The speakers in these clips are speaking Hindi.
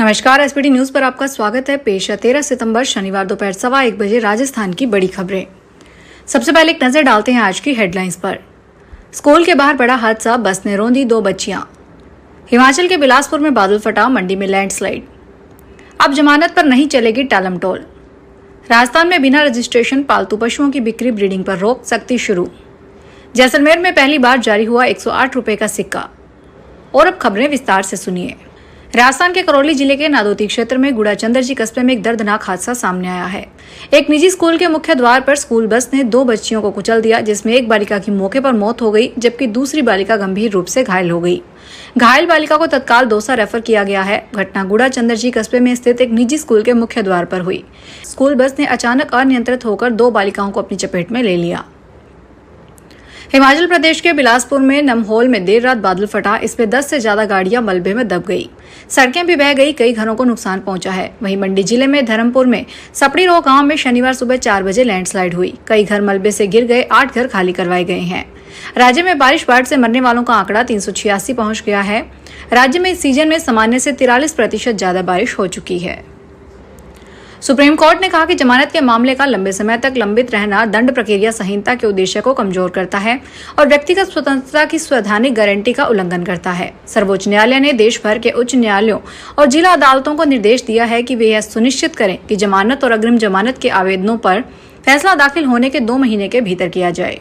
नमस्कार, एसपीटी न्यूज पर आपका स्वागत है। पेश है 13 सितंबर शनिवार दोपहर 1:15 बजे राजस्थान की बड़ी खबरें। सबसे पहले एक नजर डालते हैं आज की हेडलाइंस पर। स्कूल के बाहर बड़ा हादसा, बस ने रौंदी 2 बच्चियां। हिमाचल के बिलासपुर में बादल फटा, मंडी में लैंडस्लाइड। अब जमानत पर नहीं चलेगी टालम टोल। राजस्थान में बिना रजिस्ट्रेशन पालतू पशुओं की बिक्री, ब्रीडिंग पर रोक, सख्ती शुरू। जैसलमेर में पहली बार जारी हुआ 108 रुपए का सिक्का। और अब खबरें विस्तार से सुनिए। राजस्थान के करौली जिले के नादौती क्षेत्र में गुड़ाचंदरजी कस्बे में एक दर्दनाक हादसा सामने आया है। एक निजी स्कूल के मुख्य द्वार पर स्कूल बस ने 2 बच्चियों को कुचल दिया, जिसमें एक बालिका की मौके पर मौत हो गई, जबकि दूसरी बालिका गंभीर रूप से घायल हो गई। घायल बालिका को तत्काल दौसा रेफर किया गया है। घटना गुड़ाचंदरजी कस्बे में स्थित एक निजी स्कूल के मुख्य द्वार पर हुई। स्कूल बस ने अचानक अनियंत्रित होकर 2 बालिकाओं को अपनी चपेट में ले लिया। हिमाचल प्रदेश के बिलासपुर में नमहोल में देर रात बादल फटा। इसमें 10 से ज्यादा गाड़ियां मलबे में दब गई, सड़कें भी बह गई, कई घरों को नुकसान पहुंचा है। वहीं मंडी जिले में धर्मपुर में सपड़ी रोह गांव में शनिवार सुबह 4 बजे लैंडस्लाइड हुई। कई घर मलबे से गिर गए, 8 घर खाली करवाए गए हैं। राज्य में बारिश बाढ़ से मरने वालों का आंकड़ा 386 पहुंच गया है। राज्य में इस सीजन में सामान्य से 43% ज्यादा बारिश हो चुकी है। सुप्रीम कोर्ट ने कहा कि जमानत के मामले का लंबे समय तक लंबित रहना दंड प्रक्रिया संहिता के उद्देश्य को कमजोर करता है और व्यक्तिगत स्वतंत्रता की संवैधानिक गारंटी का उल्लंघन करता है। सर्वोच्च न्यायालय ने देश भर के उच्च न्यायालयों और जिला अदालतों को निर्देश दिया है कि वे यह सुनिश्चित करें कि जमानत और अग्रिम जमानत के आवेदनों पर फैसला दाखिल होने के 2 महीने के भीतर किया जाए।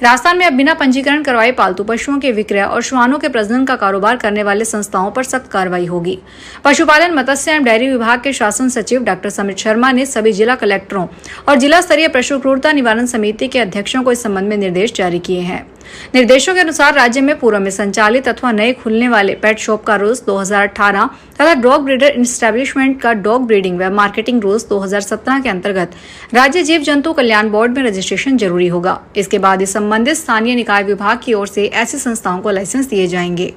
राजस्थान में अब बिना पंजीकरण करवाए पालतू पशुओं के विक्रय और श्वानों के प्रजनन का कारोबार करने वाले संस्थाओं पर सख्त कार्रवाई होगी। पशुपालन, मत्स्य एवं डेयरी विभाग के शासन सचिव डॉक्टर समित शर्मा ने सभी जिला कलेक्टरों और जिला स्तरीय पशु क्रूरता निवारण समिति के अध्यक्षों को इस संबंध में निर्देश जारी किए हैं। निर्देशों के अनुसार राज्य में पूर्व में संचालित अथवा नए खुलने वाले पेट शॉप का रूल्स 2018 तथा डॉग ब्रीडर इंस्टैब्लिशमेंट का डॉग ब्रीडिंग व मार्केटिंग रूल्स 2017 के अंतर्गत राज्य जीव जंतु कल्याण बोर्ड में रजिस्ट्रेशन जरूरी होगा। इसके बाद इस संबंधित स्थानीय निकाय विभाग की ओर से ऐसी संस्थाओं को लाइसेंस दिए जाएंगे।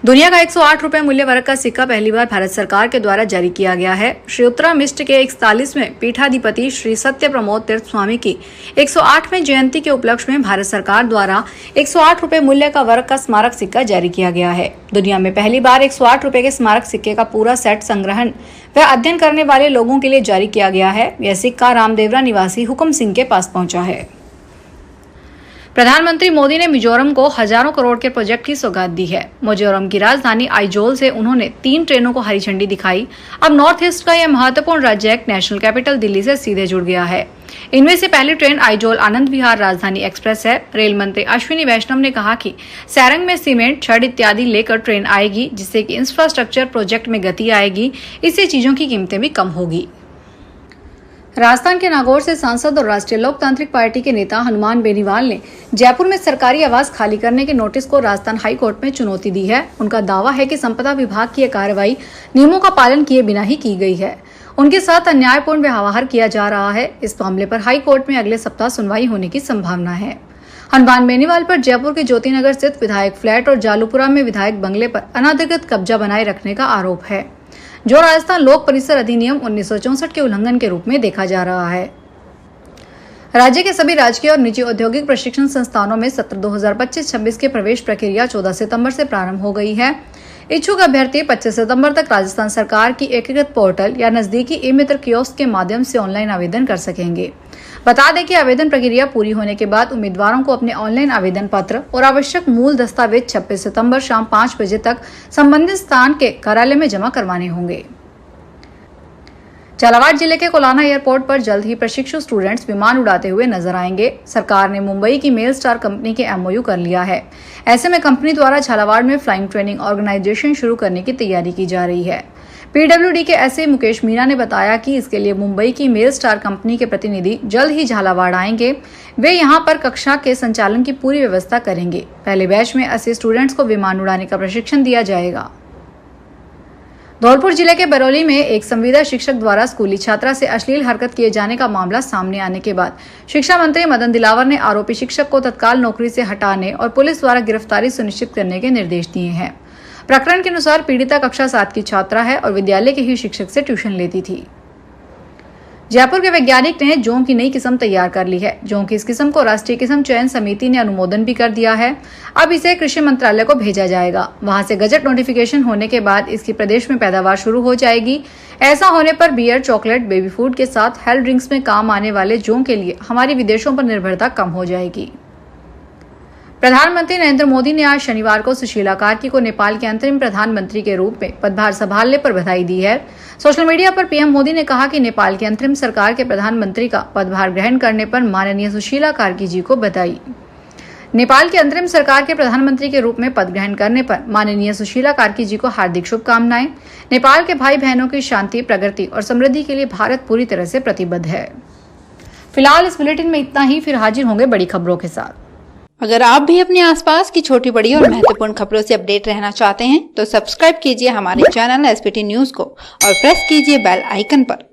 दुनिया का 108 रुपए मूल्य वर्ग का सिक्का पहली बार भारत सरकार के द्वारा जारी किया गया है। श्री उत्तरामिष्ट के 41वें पीठाधिपति श्री सत्य प्रमोद तीर्थ स्वामी की 108वें जयंती के उपलक्ष्य में भारत सरकार द्वारा 108 रुपए मूल्य का वर्ग का स्मारक सिक्का जारी किया गया है। दुनिया में पहली बार 108 रुपए के स्मारक सिक्के का पूरा सेट संग्रहण व अध्ययन करने वाले लोगों के लिए जारी किया गया है। यह सिक्का रामदेवरा निवासी हुकुम सिंह के पास पहुंचा है। प्रधानमंत्री मोदी ने मिजोरम को हजारों करोड़ के प्रोजेक्ट की सौगात दी है। मिजोरम की राजधानी आइजोल से उन्होंने 3 ट्रेनों को हरी झंडी दिखाई। अब नॉर्थ ईस्ट का यह महत्वपूर्ण राज्य एक नेशनल कैपिटल दिल्ली से सीधे जुड़ गया है। इनमें से पहली ट्रेन आइजोल आनंद विहार राजधानी एक्सप्रेस है। रेल मंत्री अश्विनी वैष्णव ने कहा कि सैरंग में सीमेंट, छड़ इत्यादि लेकर ट्रेन आएगी, जिससे कि इंफ्रास्ट्रक्चर प्रोजेक्ट में गति आएगी। इससे चीजों की कीमतें भी कम होगी। राजस्थान के नागौर से सांसद और राष्ट्रीय लोकतांत्रिक पार्टी के नेता हनुमान बेनीवाल ने जयपुर में सरकारी आवास खाली करने के नोटिस को राजस्थान हाई कोर्ट में चुनौती दी है। उनका दावा है कि संपदा विभाग की यह कार्रवाई नियमों का पालन किए बिना ही की गई है। उनके साथ अन्यायपूर्ण व्यवहार किया जा रहा है। इस मामले पर हाई कोर्ट में अगले सप्ताह सुनवाई होने की संभावना है। हनुमान बेनीवाल पर जयपुर के ज्योतिनगर स्थित विधायक फ्लैट और जालूपुरा में विधायक बंगले पर अनाधिकृत कब्जा बनाए रखने का आरोप है, जो राजस्थान लोक परिसर अधिनियम 1964 के उल्लंघन के रूप में देखा जा रहा है। राज्य के सभी राजकीय और निजी औद्योगिक प्रशिक्षण संस्थानों में सत्र 2025-26 की प्रवेश प्रक्रिया 14 सितंबर से प्रारंभ हो गई है। इच्छुक अभ्यर्थी 25 सितंबर तक राजस्थान सरकार की एकीकृत पोर्टल या नजदीकी ई-मित्र कियोस्क के माध्यम से ऑनलाइन आवेदन कर सकेंगे। बता दें कि आवेदन प्रक्रिया पूरी होने के बाद उम्मीदवारों को अपने ऑनलाइन आवेदन पत्र और आवश्यक मूल दस्तावेज 26 सितंबर शाम 5 बजे तक संबंधित स्थान के कार्यालय में जमा करवाने होंगे। झालावाड़ जिले के कोलाना एयरपोर्ट पर जल्द ही प्रशिक्षु स्टूडेंट्स विमान उड़ाते हुए नजर आएंगे। सरकार ने मुंबई की मेल स्टार कंपनी के MOU कर लिया है। ऐसे में कंपनी द्वारा झालावाड़ में फ्लाइंग ट्रेनिंग ऑर्गेनाइजेशन शुरू करने की तैयारी की जा रही है। PWD के SE मुकेश मीना ने बताया कि इसके लिए मुंबई की मेल स्टार कंपनी के प्रतिनिधि जल्द ही झालावाड़ आएंगे। वे यहां पर कक्षा के संचालन की पूरी व्यवस्था करेंगे। पहले बैच में 80 स्टूडेंट्स को विमान उड़ाने का प्रशिक्षण दिया जाएगा। धौलपुर जिले के बरौली में एक संविदा शिक्षक द्वारा स्कूली छात्रा से अश्लील हरकत किए जाने का मामला सामने आने के बाद शिक्षा मंत्री मदन दिलावर ने आरोपी शिक्षक को तत्काल नौकरी से हटाने और पुलिस द्वारा गिरफ्तारी सुनिश्चित करने के निर्देश दिए हैं। प्रकरण के अनुसार पीड़िता कक्षा 7 की छात्रा है और विद्यालय के ही शिक्षक से ट्यूशन लेती थी। जयपुर के वैज्ञानिक ने जोंक की नई किस्म तैयार कर ली है। जोंक की इस किस्म को राष्ट्रीय किस्म चयन समिति ने अनुमोदन भी कर दिया है। अब इसे कृषि मंत्रालय को भेजा जाएगा। वहां से गजट नोटिफिकेशन होने के बाद इसकी प्रदेश में पैदावार शुरू हो जाएगी। ऐसा होने पर बियर, चॉकलेट, बेबी फूड के साथ हेल्थ ड्रिंक्स में काम आने वाले जोंक के लिए हमारी विदेशों पर निर्भरता कम हो जाएगी। प्रधानमंत्री नरेंद्र मोदी ने आज शनिवार को सुशीला कार्की को नेपाल के अंतरिम प्रधानमंत्री के रूप में पदभार संभालने पर बधाई दी है। सोशल मीडिया पर पीएम मोदी ने कहा कि नेपाल की अंतरिम सरकार के प्रधानमंत्री का पदभार ग्रहण करने पर माननीय सुशीला कार्की जी को बधाई। नेपाल की अंतरिम सरकार के प्रधानमंत्री के रूप में पद ग्रहण करने पर माननीय सुशीला कार्की जी को हार्दिक शुभकामनाएं। नेपाल के भाई बहनों की शांति, प्रगति और समृद्धि के लिए भारत पूरी तरह से प्रतिबद्ध है। फिलहाल इस बुलेटिन में इतना ही, फिर हाजिर होंगे बड़ी खबरों के साथ। अगर आप भी अपने आसपास की छोटी बड़ी और महत्वपूर्ण खबरों से अपडेट रहना चाहते हैं तो सब्सक्राइब कीजिए हमारे चैनल एसपीटी न्यूज को और प्रेस कीजिए बेल आइकन पर